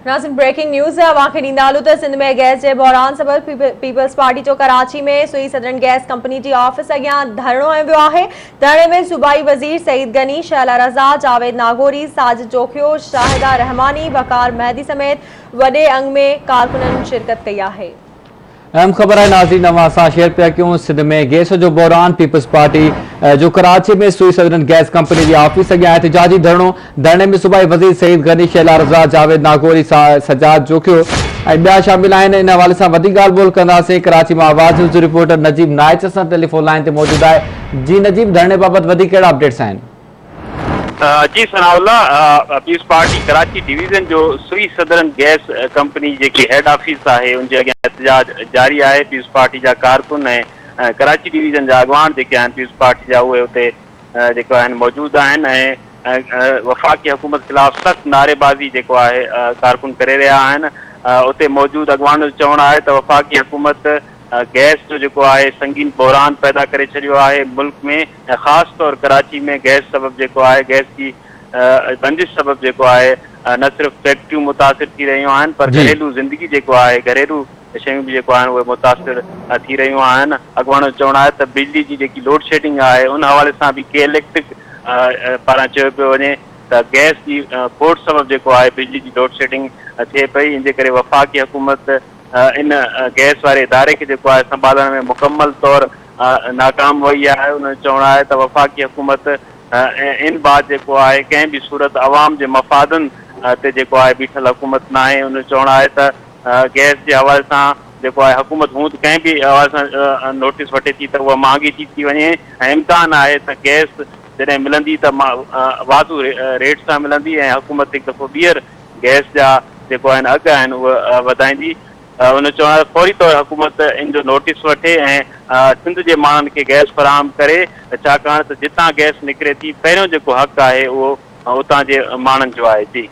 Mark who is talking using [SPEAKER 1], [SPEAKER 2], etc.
[SPEAKER 1] Nazim breaking news है अवां खे ॾींदालू त सिंध में गैस जे बहिरान सबबि पीपल्स पार्टी जो कराची में सुई सदन गैस कंपनी जी ऑफिस अॻियां धरणो हंयो वियो आहे। धरणे में सूबाई वज़ीर सईद गनी, शैला रज़ा, जावेद नागौरी, साजिद जोखियो, शाहिदा रहमानी, वकार मेहदी समेत वॾे अंग में कारकुननि शिरकत कई आहे।
[SPEAKER 2] अहम खबर है नाज़रीन, असां शेयर पिया क्यों सिंध में गैस जो बहरान पीपल्स पार्टी जो कराची में सुई सदन गैस कंपनी की ऑफिस अॻियां एहतजाजी धरणे में सूबाई वज़ीर सईद गनी, शैला रज़ा, जावेद नागौरी, सजाद जोखियो ऐं ॿिया शामिल आहिनि। इन हवाले सां वधीक ॻाल्हि ॿोल कंदासीं। कराची में आवाज़ न्यूज़ रिपोर्टर नजीब नाइच असां टेलीफोन लाइन ते मौजूद आहे। जी नजीब, धरणे बाबति वधीक कहिड़ा अपडेट्स आहिनि?
[SPEAKER 3] जी Sanaullah, Peoples Party Karachi division जो सुई सदरन गैस कंपनी जेकी हेड ऑफिस है उनके अॻियां एहतजाज जारी है। पीपल्स पार्टी जा कारकुन ऐं कराची डिवीज़न जा अॻवान जेके आहिनि पीपल्स पार्टी जा उहे उते जेको आहिनि मौजूद आहिनि ऐं वफ़ाक़ी हुकूमत ख़िलाफ़ सख़्त नारेबाज़ी जेको आहे कारकुन करे रहिया आहिनि। उते मौजूद अॻवान जो चवणु आहे त वफ़ाक़ी हुकूमत गैस जो जेको आहे संगीन बहरान पैदा करे छॾियो आहे मुल्क में, ऐं ख़ासि तौर कराची में गैस सबबि जेको आहे गैस जी बंदिश सबबि जेको आहे न सिर्फ़ फैक्ट्रियूं मुतासिर थी रहियूं आहिनि पर घरेलू ज़िंदगी जेको आहे घरेलू शयूं बि जेको आहिनि उहे मुतासिर थी रहियूं आहिनि। अॻवान जो चवणु आहे त बिजली जी जेकी लोड शेडिंग आहे उन हवाले सां बि के इलेक्ट्रिक पारां चयो पियो वञे त गैस जी खोट सबबि जेको आहे बिजली जी लोड शेडिंग थिए पई। इन जे करे वफ़ाक़ी हुकूमत इन गैस वारे इदारे के जेको आहे संभालण में मुकम्मल तौर नाकाम वही है। उन चवणु आहे त वफ़ाक़ी हुकूमत इन बात जेको आहे कंहिं बि सूरत अवाम जे मफ़ादनि ते जेको आहे बीठल हुकूमत न आहे। उन चवणु आहे त गैस जे हवाले सां जेको आहे हुकूमत हूं त कंहिं बि हवाले सां नोटिस वठे थी त उहा महांगी थी वञे ऐं इम्कान आहे त गैस जॾहिं मिलंदी त वाधू रेट सां मिलंदी ऐं हुकूमत हिकु दफ़ो ॿीहर गैस जा जेको आहिनि अघ आहिनि उहे वधाईंदी। उन चवणु आहे फौरी तौर हुकूमत इन जो नोटिस वठे ऐं सिंध जे माण्हुनि खे गैस फराहम करे, छाकाणि त जितां गैस निकिरे थी पहिरियों जेको हक़ आहे उहो उतां जे माण्हुनि जो आहे। जी।